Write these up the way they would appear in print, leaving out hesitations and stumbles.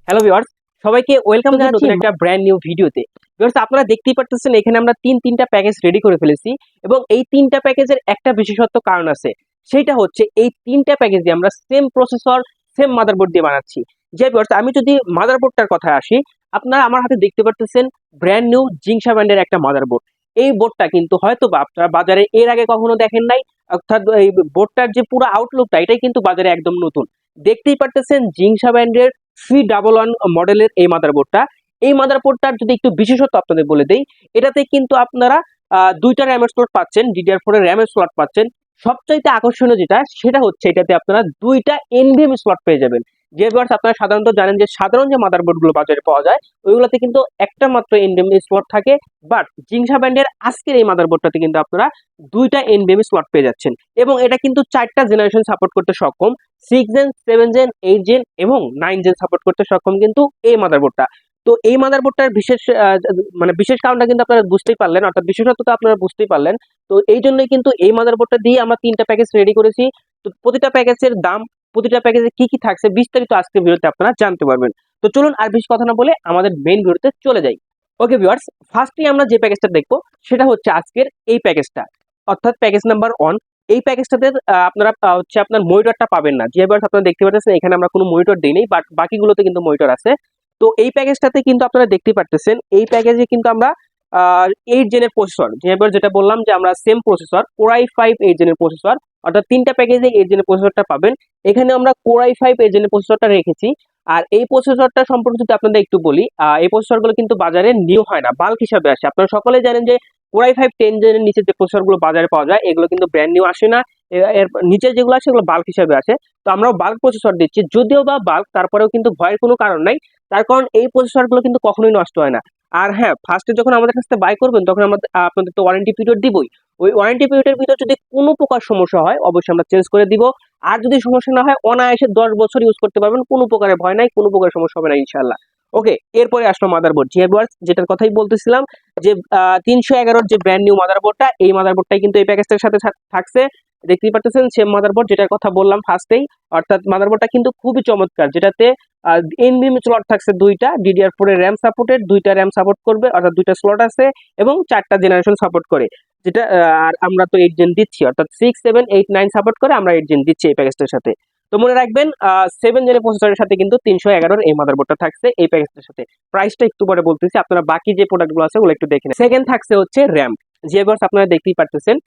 Hello viewers, সবাইকে welcome তো জানাচ্ছি নতুন একটা ব্র্যান্ড নিউ ভিডিওতে। ভিউয়ার্স, আপনারা দেখতেই পারতেছেন এখানে আমরা তিনটা প্যাকেজ রেডি করে ফেলেছি এবং এই তিনটা প্যাকেজের একটা বিশেষত্ব কারণ আছে। সেটা হচ্ছে এই তিনটা প্যাকেজ দিয়ে আমরা সেম প্রসেসর, সেম মাদারবোর্ড দিয়ে বানাচ্ছি। যে ভিউয়ার্স, আমি যদি মাদারবোর্ডটার কথায় আসি, আপনারা আমার হাতে দেখতে পারতেছেন ব্র্যান্ড নিউ জিংসা ব্র্যান্ডের একটা মাদারবোর্ড। এই বোর্ডটা কিন্তু হয়তোবা আপনারা বাজারে এর আগে কখনো দেখেন নাই, অর্থাৎ এই বোর্ডটার যে পুরো আউটলুকটা এটাই কিন্তু বাজারে একদম নতুন। দেখতেই পারতেছেন জিংসা ব্র্যান্ডের 311 মডেলের এই মাদারবোর্ডটা। এই মাদারবোর্ডটার যদি একটু বিশেষত্ব আপনাদের বলে দেই, এটাতে কিন্তু আপনারা দুইটা র্যামের স্লট পাচ্ছেন, DDR4 এর র্যামের স্লট পাচ্ছেন। সবচাইতে আকর্ষণীয় যেটা সেটা হচ্ছে এটাতে আপনারা দুইটা NVMe স্লট পেয়ে যাবেন। যে ভিউয়ার্স, আপনারা সাধারণত জানেন যে সাধারণ যে মাদারবোর্ড গুলো বাজারে পাওয়া যায় ওইগুলোতে কিন্তু একটা মাত্র NVMe স্লট থাকে, বাট জিংসা ব্র্যান্ডের আজকের এই মাদারবোর্ডটাতে কিন্তু আপনারা দুইটা NVMe স্লট পেয়ে যাচ্ছেন এবং এটা কিন্তু চারটা জেনারেশন সাপোর্ট করতে সক্ষম। 6 জেন, 7 জেন, 8 জেন এবং 9 জেন সাপোর্ট করতে সক্ষম কিন্তু এই মাদারবোর্ডটা। তো এই মাদারবোর্ডটার বিশেষ মানে বিশেষ কারণটা কিন্তু আপনারা বুঝতেই পারলেন, অর্থাৎ বিশেষত্বটা আপনারা বুঝতেই পারলেন। তো এই জন্যই কিন্তু এই মাদারবোর্ডটা দিয়ে আমরা তিনটা প্যাকেজ রেডি করেছি। তো প্রতিটা প্যাকেজের দাম, প্রতিটা প্যাকেজে কি কি থাকছে বিস্তারিত আজকের ভিডিওতে আপনারা জানতে পারবেন। তো চলুন আর বেশি কথা না বলে আমাদের মেইন ভিডিওতে চলে যাই। ওকে ভিউয়ার্স, ফার্স্টে আমরা যে প্যাকেজটা দেখবো সেটা হচ্ছে আজকের এই প্যাকেজটা, অর্থাৎ প্যাকেজ নাম্বার 1। এই প্যাকেজটাতে আপনারা হচ্ছে আপনার মনিটরটা পাবেন না। যে ভিউয়ার্স, আপনারা দেখতে পাচ্ছেন এখানে আমরা কোনো মনিটর দেই নাই, বাট বাকিগুলোতে কিন্তু মনিটর আছে। তো এই প্যাকেজটাতে কিন্তু আপনারা দেখতে পারতেছেন এই প্যাকেজে কিন্তু আমরা 8 জেনের প্রসেসর, যেটা বললাম যে আমরা সেম প্রসেসর Core i5 8 জেনের প্রসেসর, অর্থাৎ তিনটা প্যাকেজে 8 জেনের প্রসেসরটা পাবেন। এখানে আমরা Core i5 8 জেনের প্রসেসরটা রেখেছি। আর এই প্রসেসরটা সম্পর্কে যদি আপনাদের একটু বলি, এই প্রসেসরগুলো কিন্তু বাজারে নিউ হয় না, বাল্ক হিসাবে আসে। আপনারা সকলেই জানেন যে Core i5 10 জেনের নিচে যে প্রসেসরগুলো বাজারে পাওয়া যায় এগুলো কিন্তু ব্র্যান্ড নিউ আসে না। এর নিচে যেগুলো আসে সেগুলো বাল্ক হিসাবে আসে। তো আমরাও বাল্ক প্রসেসর দিচ্ছি, যদিও বা বাল্ক, তারপরেও কিন্তু ভয়ের কোনো কারণ নাই। তার কারণ এই প্রসেসরগুলো কিন্তু কখনোই নষ্ট হয় না। আর হ্যাঁ, ফার্স্টে যখন আমাদের কাছ থেকে বাই করবেন তখন আমাদের আপনাদের তো ওয়ারেন্টি পিরিয়ড দিবই। ওই ওয়ারেন্টি পিরিয়ডের ভিতর যদি কোনো প্রকার সমস্যা হয় অবশ্যই আমরা চেঞ্জ করে দিব। আর যদি সমস্যা না হয় অনায়াসে 10 বছর ইউজ করতে পারবেন, কোনো প্রকারের ভয় নাই, কোনো প্রকার সমস্যা হবে না ইনশাল্লাহ। ওকে, এরপরে আসলো মাদারবোর্ড। যেটার কথাই বলতেছিলাম যে 311 যে ব্র্যান্ড নিউ মাদারবোর্ডটা, এই মাদারবোর্ডটাই কিন্তু এই প্যাকেজটার সাথে থাকছে। দেখতেই পাচ্ছেন সেম মাদারবোর্ড যেটার কথা বললাম ফার্স্টেই। অর্থাৎ মাদারবোর্ডটা কিন্তু খুবই চমৎকার, যেটাতে NVMe স্লট থাকছে দুইটা, DDR4 এর র্যাম সাপোর্টেড, দুইটা র্যাম সাপোর্ট করবে, অর্থাৎ দুইটা স্লট আছে এবং চারটা জেনারেশন সাপোর্ট করে। যেটা আর আমরা তো 8 জেন দিচ্ছি, অর্থাৎ 6 7 8 9 সাপোর্ট করে, আমরা 8 জেন দিচ্ছি এই প্যাকেজটার সাথে। তো মনে রাখবেন 7 জেনের প্রসেসরের সাথে কিন্তু 311 এই মাদারবোর্ডটা থাকছে এই প্যাকেজটার সাথে। প্রাইসটা একটু পরে বলতেছি, আপনারা বাকি যে প্রোডাক্টগুলো আছে ওগুলো একটু দেখে নেন। সেকেন্ড থাকছে হচ্ছে র্যাম। যেবার আপনারা দেখতেই পারতেছেন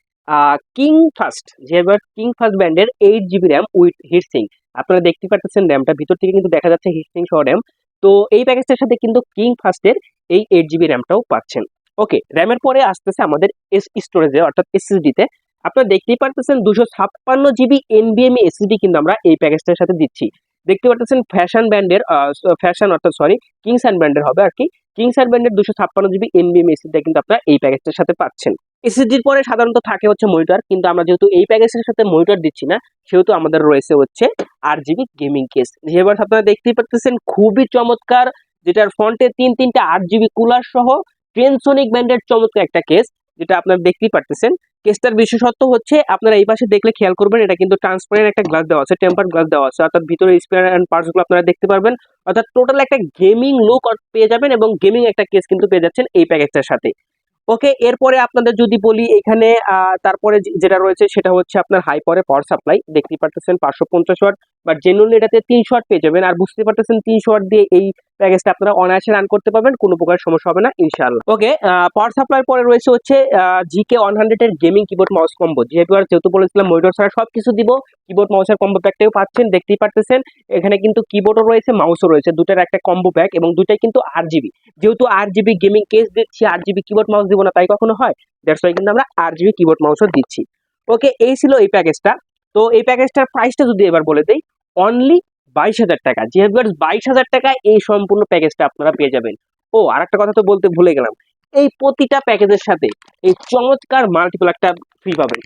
কিং ফাস্ট ব্র্যান্ডের 8 GB র্যাম উইথ হিটসিঙ্ক। আপনারা দেখতে পাচ্ছেন র্যামটা ভিতর থেকে কিন্তু দেখা যাচ্ছে হিটসিঙ্ক সহ র্যাম। তো এই প্যাকেজটার সাথে কিন্তু কিং ফাস্টের এই 8 GB র্যামটাও পাচ্ছেন। ওকে, র্যামের পরে আসতেছে আমাদের স্টোরেজে, অর্থাৎ SSD তে। আপনারা দেখতেই পারতেছেন 256 GB NVMe SSD কিন্তু আমরা এই প্যাকেজটার সাথে দিচ্ছি। দেখতে পারতেছেন কিংসান ব্র্যান্ডের হবে আর কি। কিংসান ব্র্যান্ডের 256 GB NVMe SSD কিন্তু আপনারা এই প্যাকেজটার সাথে পাচ্ছেন। SSDর পরে সাধারণত থাকে হচ্ছে মনিটর, কিন্তু আমরা যেহেতু এই প্যাকেজের সাথে মনিটর দিচ্ছি না, সেহেতু আমাদের রয়েছে হচ্ছে RGB গেমিং কেস। যেবার আপনারা দেখতেই পাচ্ছেন খুবই চমৎকার, যেটার ফ্রন্টে তিনটা 8 GB কুলার সহ ট্রেনসোনিক ব্র্যান্ডের চমৎকার একটা কেস, যেটা আপনারা দেখতেই পারতেছেন। কেসটার বিশেষত্ব হচ্ছে আপনারা এই পাশে দেখলে খেয়াল করবেন, এটা কিন্তু ট্রান্সপারেন্ট একটা গ্লাস দেওয়া আছে, টেম্পার গ্লাস দেওয়া আছে, অর্থাৎ ভিতরে স্পেয়ার এন্ড পার্টস গুলো আপনারা দেখতে পারবেন। অর্থাৎ টোটাল একটা গেমিং লুক পেয়ে যাবেন এবং গেমিং একটা কেস কিন্তু পেয়ে যাচ্ছেন এই প্যাকেজটার সাথে। ওকে, এরপরে আপনাদের যদি বলি এখানে তারপরে যেটা রয়েছে সেটা হচ্ছে আপনার হাই পাওয়ার সাপ্লাই। দেখতেই পারতেছেন 550 ওয়াট, বাট জেনুইনলি এটাতে 300 ওয়াট পেয়ে যাবেন। আর বুঝতে পারতেছেন 300 ওয়াট দিয়ে এই প্যাকেজটা আপনারা অনায়াসে রান করতে পারবেন, কোনো প্রকার সমস্যা হবে না ইনশাআল্লাহ। ওকে, পাওয়ার সাপ্লাই পরে রয়েছে হচ্ছে GK100 এর গেমিং কিবোর্ড মাউস কম্বো। যেহেতু বলেছিলাম মনিটর ছাড়া সবকিছু দিব, কিবোর্ড মাউসের কম্বো প্যাকটাও পাচ্ছেন। দেখতেই পারতেছেন এখানে কিন্তু কিবোর্ডও রয়েছে, মাউসও রয়েছে, দুটার একটা কম্বো প্যাক এবং দুটাই কিন্তু 8 GB। যেহেতু 8 GB গেমিং কেস দিচ্ছি, 8 GB কিবোর্ড মাউস দিব না তাই কখনো হয়, দ্যাটস ওয়াই কিন্তু আমরা 8 GB কিবোর্ড মাউসও দিচ্ছি। ওকে, এই ছিল এই প্যাকেজটা। তো এই প্যাকেজটার প্রাইসটা যদি এবার বলে দেই, অনলি 22,000 টাকা। যেহেতু 22,000 টাকায় এই সম্পূর্ণ প্যাকেজটা আপনারা পেয়ে যাবেন। ও আর একটা কথা তো বলতে ভুলে গেলাম, এই প্রতিটা প্যাকেজের সাথে এই চমৎকার মাল্টিপ্লাগটা ফ্রি পাবেন,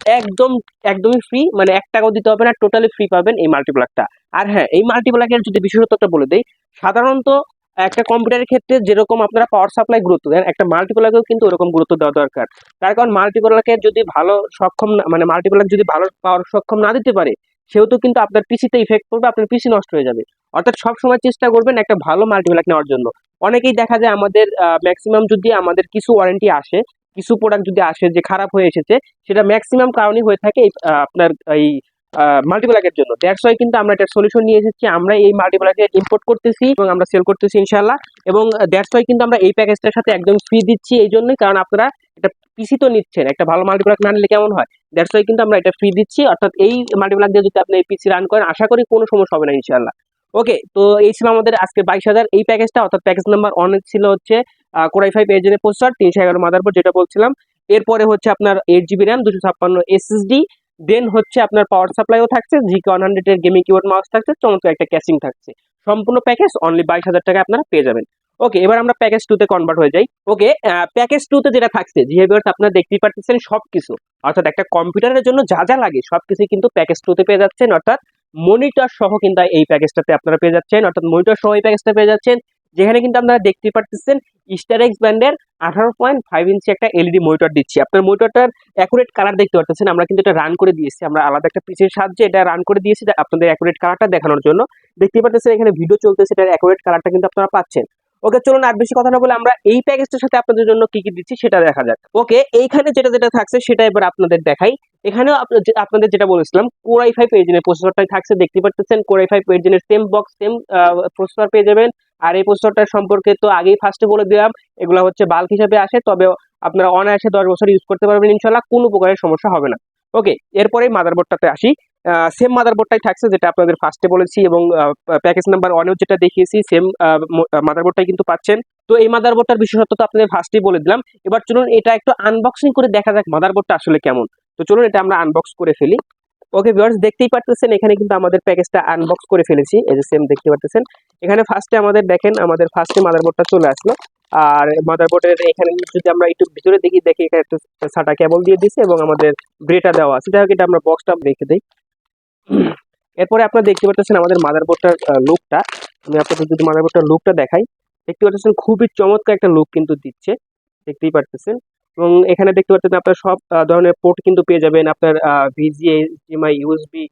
একদমই ফ্রি, মানে 1 টাকাও দিতে হবে না, টোটালি ফ্রি পাবেন এই মাল্টিপ্লাগটা। আর হ্যাঁ, এই মাল্টিপ্লাগের যদি বিশেষত্বটা বলে দেই, সাধারণত একটা কম্পিউটারের ক্ষেত্রে যেরকম আপনারা পাওয়ার সাপ্লাই গুরুত্ব দেন, একটা মাল্টিপ্লাগেও কিন্তু ওরকম গুরুত্ব দেওয়া দরকার। তার কারণ মাল্টিপ্লাগকে যদি ভালো সক্ষম না, মানে মাল্টিপ্লাগ যদি ভালো পাওয়ার সক্ষম না দিতে পারে, সেহেতু কিন্তু আপনার পিসিতে ইফেক্ট পড়বে, আপনার পিসি নষ্ট হয়ে যাবে। অর্থাৎ সবসময় চেষ্টা করবেন একটা ভালো মাল্টিপ্লাক নেওয়ার জন্য। অনেকেই দেখা যায় আমাদের ম্যাক্সিমাম যদি আমাদের কিছু ওয়ারেন্টি আসে, কিছু প্রোডাক্ট যদি আসে যে খারাপ হয়ে এসেছে, সেটা ম্যাক্সিমাম কারণই হয়ে থাকে আপনার এই মাল্টিপ্লাকের জন্য। দ্যাটস ওয়াই কিন্তু আমরা একটা সলিউশন নিয়ে এসেছি, আমরা এই মাল্টিপ্লাকে ইম্পোর্ট করতেছি এবং আমরা সেল করতেছি ইনশাআল্লাহ। এবং দ্যাটস ওয়াই কিন্তু আমরা এই প্যাকেজটার সাথে একদম ফ্রি দিচ্ছি, এই জন্যই কারণ আপনারা একটা পিসি তো নিচ্ছেন, একটা ভালো মাল্টিপ্লাক না নিলে কেমন হয়। দ্যাটস ওয়াই কিন্তু আমরা এটা ফ্রি দিচ্ছি, অর্থাৎ এই মাল্টিপ্লাক দিয়ে যদি আপনি এই পিসি রান করেন আশা করি কোনো সমস্যা হবে না ইনশাআল্লাহ। ওকে, তো এই ছিল আমাদের আজকে 22,000 এই প্যাকেজটা, অর্থাৎ প্যাকেজ নাম্বার 1 ছিল হচ্ছে কোরাই 5 8 জেনের প্রসেসর, 311 মাদারবোর্ড যেটা বলছিলাম। এরপরে হচ্ছে আপনার 8 জিবি র্যাম, 256 এসএসডি, দেন হচ্ছে আপনার পাওয়ার সাপ্লাইও থাকছে, জিকে 100 এর গেমিং কিবোর্ড মাউস থাকছে, চমৎকার একটা ক্যাসিং থাকছে। সম্পূর্ণ প্যাকেজ অনলি 22,000 টাকায় আপনারা পেয়ে যাবেন। ওকে, এবার আমরা প্যাকেজ 2 তে কনভার্ট হয়ে যাই। ওকে, প্যাকেজ 2 তে যেটা থাকছে ভিউয়ার্স আপনারা দেখতেই পাচ্ছেন সবকিছু, অর্থাৎ একটা কম্পিউটারের জন্য যা যা লাগে সবকিছু কিন্তু প্যাকেজ 2 তে পেয়ে যাচ্ছেন, অর্থাৎ মনিটর সহ কিন্তু এই প্যাকেজটাতে আপনারা পেয়ে যাচ্ছেন, অর্থাৎ মনিটর সহ এই প্যাকেজটা পেয়ে যাচ্ছেন। যেখানে কিন্তু আপনারা দেখতে পাচ্ছেন স্টারেক্স ব্র্যান্ডের 18.5 ইঞ্চি একটা এলইডি মনিটর দিচ্ছি। আপনার মনিটরটার অ্যাকুরেট কালার দেখতে পাচ্ছেন, আমরা কিন্তু এটা রান করে দিয়েছি, আমরা আলাদা একটা পিসির সাহায্যে এটা রান করে দিয়েছি আপনাদের অ্যাকুরেট কালারটা দেখানোর জন্য। দেখতে পাচ্ছেন এখানে ভিডিও চলতেছে, এটার অ্যাকুরেট কালারটা কিন্তু আপনারা পাচ্ছেন। ওকে, চলুন আর বেশি কথা না বলে আমরা এই প্যাকেজটার সাথে আপনাদের জন্য কি কি দিচ্ছি সেটা দেখা যাক। ওকে, এইখানে যেটা যেটা থাকছে সেটা এবার আপনাদের দেখাই। এখানেও আপনাদের যেটা বলেছিলাম কোরাই 5 8 জেনের প্রসেসরটাই থাকছে, দেখতে পাচ্ছেন কোরাই 5 8 জেনের সেম বক্স সেম প্রসেসর পেয়ে যাবেন। আর এই প্রসেসরটার সম্পর্কে তো আগেই ফার্স্টে বলে দিলাম, এগুলো হচ্ছে বাল্ক হিসেবে আসে, তবে আপনারা অনায়াসে 10 বছর ইউজ করতে পারবেন ইনশাল্লাহ, কোনো প্রকারের সমস্যা হবে না। ওকে, এরপরে মাদারবোর্ডটাতে আসি। সেম মাদারবোর্ডটাই থাকছে যেটা আপনাদের ফার্স্টে বলেছি, এবং প্যাকেজ নাম্বার 1 যেটা দেখিয়েছি সেম মাদারবোর্ডটাই কিন্তু পাচ্ছেন। তো এই মাদারবোর্ডটার বিশেষত্ব তো আপনাদের ফার্স্টেই বলে দিলাম। এবার চলুন এটা একটু আনবক্সিং করে দেখা যাক মাদারবোর্ডটা আসলে কেমন। তো চলুন এটা আমরা আনবক্স করে ফেলি। ওকে ভিউয়ার্স, দেখতেই পাচ্ছেন এখানে কিন্তু আমাদের প্যাকেজটা আনবক্স করে ফেলেছি, এই যে সেম দেখতে পাচ্ছেন। এখানে ফার্স্টে আমাদের দেখেন আমাদের ফার্স্টে মাদারবোর্ডটা চলে আসলো। আর মাদারবোর্ডের এখানে যদি আমরা একটু ভিতরে দেখি এখানে একটা সাটা কেবল দিয়ে দিয়েছে এবং আমাদের ব্রেটা দেওয়া আছে। যাই হোক, এটা আমরা বক্সটা রেখে দিই। এরপরে আপনারা দেখতে পাচ্ছেন আমাদের মাদারবোর্ডটার লুকটা, আমি আপনাদের যদি মাদারবোর্ডটার লুকটা দেখাই, দেখতে পাচ্ছেন খুবই চমৎকার একটা লুক কিন্তু দিচ্ছে, দেখতেই পাচ্ছেন। এবং এখানে দেখতে পাচ্ছেন আপনার সব ধরনের পোর্ট কিন্তু পেয়ে যাবেন, আপনার VGA, HDMI, USB,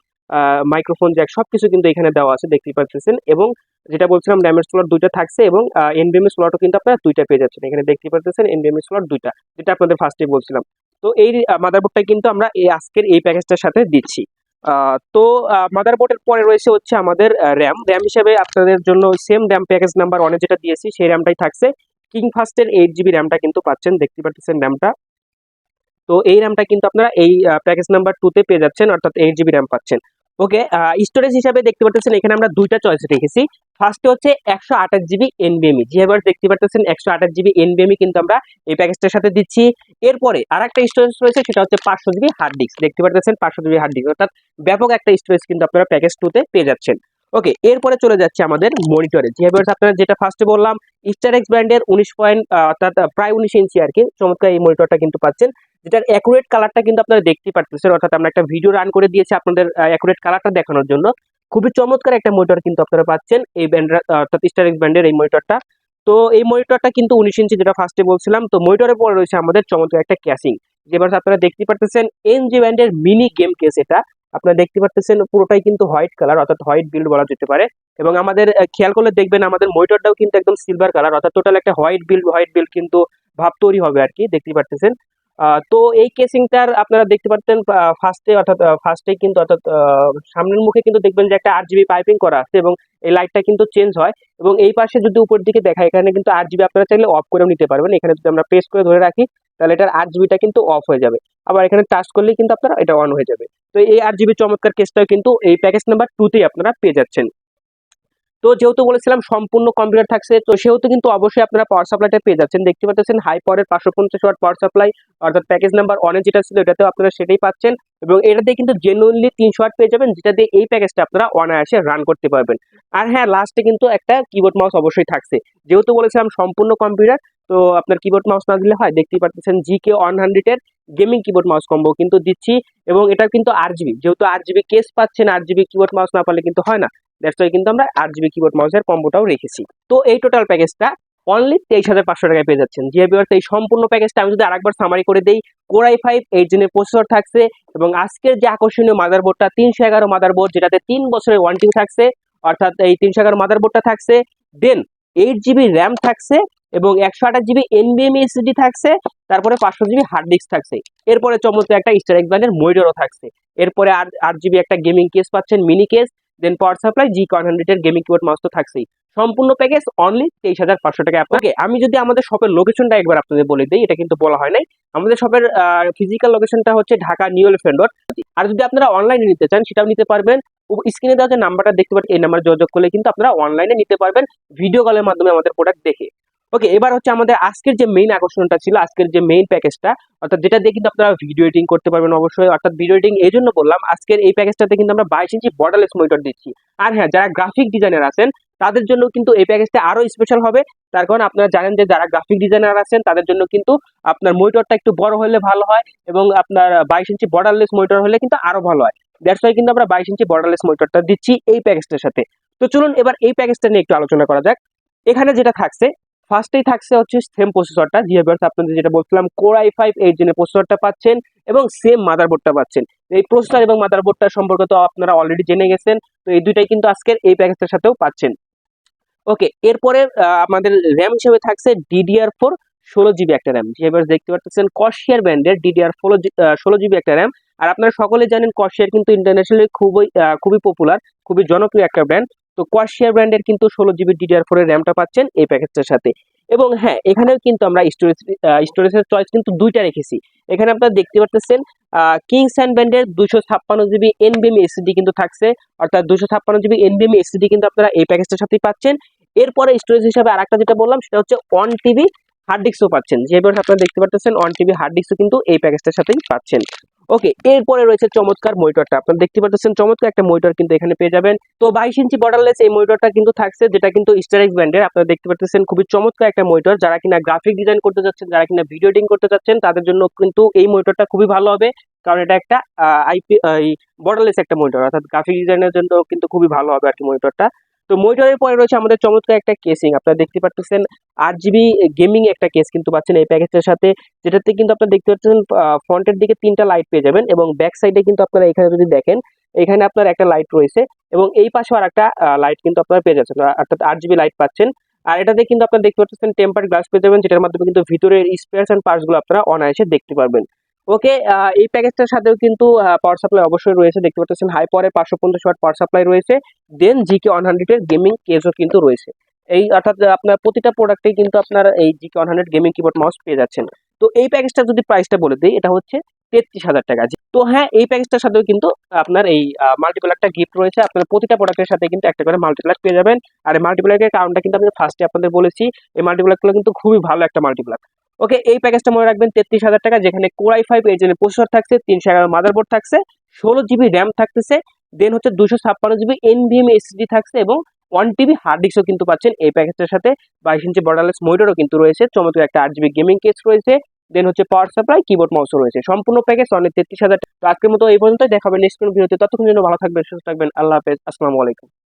microphone Jack সবকিছু কিন্তু এখানে দেওয়া আছে, দেখতেই পাচ্ছেন। এবং যেটা বলছিলাম র্যামের স্লট 2টা থাকছে এবং এনভিএমই স্লটও কিন্তু আপনারা 2টা পেয়ে যাচ্ছেন, এখানে দেখতেই পাচ্ছেন এনভিএমই স্লট 2টা, যেটা আপনাদের ফার্স্টে বলছিলাম। তো এই মাদারবোর্ডটা কিন্তু আমরা আজকের এই প্যাকেজটার সাথে দিচ্ছি। তো মাদারবোর্ডের পরে রয়েছে হচ্ছে আমাদের র্যাম হিসেবে আপনাদের জন্য সেম র্যাম প্যাকেজ নাম্বার 1 যেটা দিয়েছি সেই র্যামটাই থাকছে। কিং ফাস্টের 8 জিবি র্যামটা কিন্তু পাচ্ছেন, দেখতে পাচ্ছেন র্যামটা। তো এই র্যামটা কিন্তু আপনারা এই প্যাকেজ নাম্বার 2 তে পেয়ে যাচ্ছেন, অর্থাৎ 8 জিবি র্যাম পাচ্ছেন। ওকে, স্টোরেজ হিসাবে দেখতে পাচ্ছেন এখানে আমরা 2টা চয়েস রেখেছি। ফার্স্টে হচ্ছে 128 জিবি এনভিএমই, যেভাবে দেখতে পাচ্ছেন 128 জিবি এনভিএমই কিন্তু আমরা এই প্যাকেজটার সাথে দিচ্ছি। এরপরে আরেকটা স্টোরেজ রয়েছে, সেটা হচ্ছে 500 জিবি হার্ড ডিস্ক, দেখতে পাচ্ছেন 500 জিবি হার্ড ডিস্ক, অর্থাৎ ব্যাপক একটা স্টোরেজ কিন্তু আপনারা প্যাকেজ 2 তে পেয়ে যাচ্ছেন। ওকে, এরপরে চলে যাচ্ছে আমাদের মনিটরে, যেভাবে আপনারা যেটা ফার্স্টে বললাম স্টারেক্স ব্র্যান্ডের 19 পয়েন্ট অর্থাৎ প্রায় 19 ইঞ্চি আর কি, চমৎকার এই মনিটরটা কিন্তু পাচ্ছেন, যেটার অ্যাকুরেট কালারটা কিন্তু আপনারা দেখতেই পাচ্ছেন, অর্থাৎ আমরা একটা ভিডিও রান করে দিয়েছি আপনাদের অ্যাকুরেট কালারটা দেখানোর জন্য। খুবই চমৎকার একটা মনিটর কিন্তু আপনারা পাচ্ছেন এই ব্র্যান্ডের, অর্থাৎ স্টারেক্স ব্র্যান্ডের এই মনিটরটা। তো এই মনিটরটা কিন্তু 19 ইঞ্চি, যেটা ফার্স্টে বলছিলাম। তো মনিটরের পরে রয়েছে আমাদের চমৎকার একটা ক্যাসিং, যেবার আপনারা দেখতে পাচ্ছেন এনজি ব্র্যান্ডের মিনি গেম কেস, এটা আপনারা দেখতে পাচ্ছেন পুরোটাই কিন্তু হোয়াইট কালার, অর্থাৎ হোয়াইট বিল্ড বলা যেতে পারে। এবং আমাদের খেয়াল করলে দেখবেন আমাদের মনিটরটাও কিন্তু একদম সিলভার কালার, অর্থাৎ টোটাল একটা হোয়াইট বিল্ড কিন্তু ভাব তৈরি হবে আর কি, দেখতে পাচ্ছেন। তো এই কেসিংটার আপনারা দেখতে পাচ্ছেন ফার্স্টে কিন্তু অর্থাৎ সামনের মুখে কিন্তু দেখবেন যে একটা 8 জিবি পাইপিং করা আছে এবং এই লাইটটা কিন্তু চেঞ্জ হয়। এবং এই পাশে যদি উপর দিকে দেখা, এখানে কিন্তু 8 জিবি আপনারা চাইলে অফ করেও নিতে পারবেন। এখানে যদি আমরা প্রেস করে ধরে রাখি তাহলে এটার 8 জিবিটা কিন্তু অফ হয়ে যাবে, আবার এখানে টাচ করলেই কিন্তু আপনারা এটা অন হয়ে যাবে। তো এই 8 জিবি চমৎকার কেসটাও কিন্তু এই প্যাকেজ নাম্বার 2 তেই আপনারা পেয়ে যাচ্ছেন। তো যেহেতু বলেছিলাম সম্পূর্ণ কম্পিউটার থাকছে, তো সেহেতু কিন্তু অবশ্যই আপনারা পাওয়ার সাপ্লাইটা পেয়ে যাচ্ছেন, দেখতে পাচ্ছেন হাই পাওয়ারের 550 ওয়াট পাওয়ার সাপ্লাই, অর্থাৎ প্যাকেজ নাম্বার 1 যেটা ছিল এটাতেও আপনারা সেটাই পাচ্ছেন। এবং এটাতে কিন্তু জেনুইনলি 300 ওয়াট পেয়ে যাবেন, যেটা দিয়ে এই প্যাকেজটা আপনারা অনায়াসে রান করতে পারবেন। আর হ্যাঁ, লাস্টে কিন্তু একটা কিবোর্ড মাউস অবশ্যই থাকছে, যেহেতু বলেছিলাম সম্পূর্ণ কম্পিউটার, তো আপনার কিবোর্ড মাউস না দিলে হয়। দেখতেই পাচ্ছেন জিকে 100 এর গেমিং কিবোর্ড মাউস কম্বো কিন্তু দিচ্ছি, এবং এটা কিন্তু 8 জিবি, যেহেতু 8 জিবি কেস পাচ্ছেন, 8 জিবি কিবোর্ড মাউস না পারলে কিন্তু হয় না। দ্যাটস ওয়াই কিন্তু আমরা 8 জিবি কিবোর্ড মাউসের কম্বোটাও রেখেছি। তো এই টোটাল প্যাকেজটা অনলি 23,500 টাকায় পেয়ে যাচ্ছেন। যে ভিউয়ার্স, এই সম্পূর্ণ প্যাকেজটা আমি যদি আরেকবার সামারি করে দেই, কোরাই 5 8 জেনের প্রসেসর থাকছে, এবং আজকের যে আকর্ষণীয় মাদারবোর্ডটা 311 মাদারবোর্ড, যেটাতে 3 বছরের ওয়ারেন্টি থাকছে, অর্থাৎ এই 311 মাদারবোর্ডটা থাকছে, দেন 8 জিবি র্যাম থাকছে এবং 128 জিবি এনভিএমই এসএসডি থাকছে, তারপরে 500 জিবি হার্ড ডিস্ক থাকছে। এরপরে চমৎকার একটা স্টারেক্স ব্র্যান্ডের মনিটরও থাকছে। এরপরে 8 জিবি একটা গেমিং কেস পাচ্ছেন, মিনি কেস, দেন পাওয়ার সাপ্লাই G100 এর গেমিং কিবোর্ড মাউস তো থাকছেই। সম্পূর্ণ প্যাকেজ অনলি 23,500 টাকা। ওকে, আমি যদি আমাদের শপের লোকেশনটা একবার আপনাদের বলে দিই, এটা কিন্তু বলা হয় নাই। আমাদের শপের ফিজিক্যাল লোকেশনটা হচ্ছে ঢাকা নিউ এলিফ্যান্ট রোড। আর যদি আপনারা অনলাইনে নিতে চান সেটাও নিতে পারবেন। স্ক্রিনে দেওয়া যে নাম্বারটা দেখতে পাচ্ছেন এই নাম্বারে যোগাযোগ করলে কিন্তু আপনারা অনলাইনে নিতে পারবেন ভিডিও কলের মাধ্যমে আমাদের প্রোডাক্ট দেখে। ওকে, এবার হচ্ছে আমাদের আজকের যে মেইন আকর্ষণটা ছিল, আজকের যে মেইন প্যাকেজটা, অর্থাৎ যেটা দিয়ে কিন্তু আপনারা ভিডিও এডিটিং করতে পারবেন অবশ্যই। অর্থাৎ ভিডিও এডিটিং এই জন্য বললাম, আজকের এই প্যাকেজটাতে কিন্তু আমরা 22 ইঞ্চি বর্ডারলেস মনিটর দিচ্ছি। আর হ্যাঁ, যারা গ্রাফিক ডিজাইনার আছেন তাদের জন্য কিন্তু এই প্যাকেজটা আরো স্পেশাল হবে। তার কারণ আপনারা জানেন যে যারা গ্রাফিক ডিজাইনার আছেন তাদের জন্য কিন্তু আপনার মনিটরটা একটু বড় হলে ভালো হয়, এবং আপনার 22 ইঞ্চি বর্ডারলেস মনিটর হলে কিন্তু আরো ভালো হয়। দ্যাটস ওয়াই কিন্তু আমরা 22 ইঞ্চি বর্ডারলেস মনিটরটা দিচ্ছি এই প্যাকেজটার সাথে। তো চলুন এবার এই প্যাকেজটা নিয়ে একটু আলোচনা করা যাক। এখানে যেটা থাকছে, ফার্স্টেই থাকছে হচ্ছে সেম প্রসেসরটা, আপনাদের যেটা বলছিলাম কোর i5 8 জেনের প্রসেসরটা পাচ্ছেন এবং সেম মাদারবোর্ডটা পাচ্ছেন। এই প্রসেসর এবং মাদারবোর্ডটা সম্পর্কে তো আপনারা অলরেডি জেনে গেছেন, তো এই দুইটাই কিন্তু আজকের এই প্যাকেজটার সাথেও পাচ্ছেন। ওকে, এরপরে আমাদের র্যাম হিসেবে থাকছে DDR4 16 জিবি একটা র্যাম। যেভাবে দেখতে পাচ্ছেন কশিয়ার ব্র্যান্ডের DDR4 16 জিবি একটা র্যাম। আর আপনারা সকলে জানেন কশিয়ার কিন্তু ইন্টারন্যাশনালি খুবই পপুলার, খুবই জনপ্রিয় একটা ব্র্যান্ড। তো কশিয়ার ব্র্যান্ডের কিন্তু 16 জিবি DDR4 এর র্যামটা পাচ্ছেন এই প্যাকেজটার সাথে। এবং হ্যাঁ, এখানেও কিন্তু আমরা স্টোরেজের চয়েস কিন্তু দুইটা রেখেছি। এখানে আপনারা দেখতে পাচ্ছেন কিংস্যান ব্র্যান্ডের 256 জিবি এনভিএমই এসএসডি কিন্তু থাকছে। অর্থাৎ 256 জিবি এনভিএমই এসএসডি কিন্তু আপনারা এই প্যাকেজটার সাথেই পাচ্ছেন। এরপরে স্টোরেজ হিসাবে আরেকটা যেটা বললাম সেটা হচ্ছে 1 TB হার্ড ডিস্কও পাচ্ছেন। যেভাবে আপনারা দেখতে পাচ্ছেন 1 TB হার্ড ডিস্কও কিন্তু এই প্যাকেজটার সাথেই পাচ্ছেন। ওকে, এরপরে রয়েছে চমৎকার মনিটরটা। আপনারা দেখতে পাচ্ছেন চমৎকার একটা মনিটর কিন্তু এখানে পেয়ে যাবেন। তো 22 ইঞ্চি বর্ডারলেস এই মনিটরটা কিন্তু থাকছে, যেটা কিন্তু স্টারেক্স ব্র্যান্ডের। আপনারা দেখতে পাচ্ছেন খুবই চমৎকার একটা মনিটর। যারা কিনা গ্রাফিক ডিজাইন করতে যাচ্ছেন, যারা কিনা ভিডিও এডিটিং করতে যাচ্ছেন তাদের জন্য কিন্তু এই মনিটরটা খুবই ভালো হবে। কারণ এটা একটা আইপি বর্ডারলেস একটা মনিটর, অর্থাৎ গ্রাফিক ডিজাইনের জন্য কিন্তু খুবই ভালো হবে আর কি মনিটরটা। তো মনিটরের পরে রয়েছে আমাদের চমৎকার একটা কেসিং। আপনারা দেখতে পাচ্ছেন 8 জিবি গেমিং একটা কেস কিন্তু পাচ্ছেন এই প্যাকেজের সাথে, যেটাতে কিন্তু আপনারা দেখতে পাচ্ছেন ফ্রন্টের দিকে 3টা লাইট পেয়ে যাবেন, এবং ব্যাক সাইডে কিন্তু আপনারা এখানে যদি দেখেন এখানে আপনার একটা লাইট রয়েছে, এবং এই পাশেও আর একটা লাইট কিন্তু আপনারা পেয়ে যাচ্ছেন, অর্থাৎ 8 জিবি লাইট পাচ্ছেন। আর এটাতে কিন্তু আপনারা দেখতে পাচ্ছেন টেম্পার্ড গ্লাস পেয়ে যাবেন, যেটার মাধ্যমে কিন্তু ভিতরের স্পেয়ারস এন্ড পার্টস গুলো আপনারা অনায়াসে দেখতে পারবেন। ওকে, এই প্যাকেজটার সাথেও কিন্তু পাওয়ার সাপ্লাই অবশ্যই রয়েছে। দেখতে পাচ্ছেন হাই পাওয়ারের 550 ওয়াট পাওয়ার সাপ্লাই রয়েছে, দেন GK100 এর গেমিং কেসও কিন্তু রয়েছে। এই অর্থাৎ আপনার প্রতিটা প্রোডাক্টেই কিন্তু আপনার এই GK100 গেমিং কিবোর্ড মাউস পেয়ে যাচ্ছেন। তো এই প্যাকেজটা যদি প্রাইসটা বলে দিই, এটা হচ্ছে 33,000 টাকা। তো হ্যাঁ, এই প্যাকেজটার সাথেও কিন্তু আপনার এই মাল্টিপল একটা গিফট রয়েছে। আপনার প্রতিটা প্রোডাক্টের সাথে কিন্তু একটা করে মাল্টিপ্লাক পেয়ে যাবেন। আর এই মাল্টিপ্লাকের কারণটা কিন্তু আমি ফার্স্টে আপনাদের বলেছি, এই মাল্টিপ্লাকগুলো কিন্তু খুবই ভালো একটা মাল্টিপ্লাক। ওকে, এই প্যাকেজটা মনে রাখবেন 33,000 টাকা, যেখানে কোর i5 8 জেনের প্রসেসর থাকছে, 311 মাদারবোর্ড থাকছে, 16 জিবি র্যাম থাকতেছে, দেন হচ্ছে 256 জিবি এনভিএমই এসএসডি থাকছে, এবং 1 TB হার্ড ডিস্কও কিন্তু পাচ্ছেন এই প্যাকেজটার সাথে। 22 ইঞ্চি বর্ডারলেস মনিটরও কিন্তু রয়েছে, চমৎকার একটা 8 জিবি গেমিং কেস রয়েছে, দেন হচ্ছে পাওয়ার সাপ্লাই কিবোর্ড মাউসও রয়েছে। সম্পূর্ণ প্যাকেজ অনেক 33,000 টাকা। তো আজকের মতো এই পর্যন্ত, দেখা হবে নেক্সট কোন ভিডিওতে। ততক্ষণ জন্য ভালো থাকবেন, সুস্থ থাকবেন। আল্লাহ হাফেজ, আসসালামু আলাইকুম।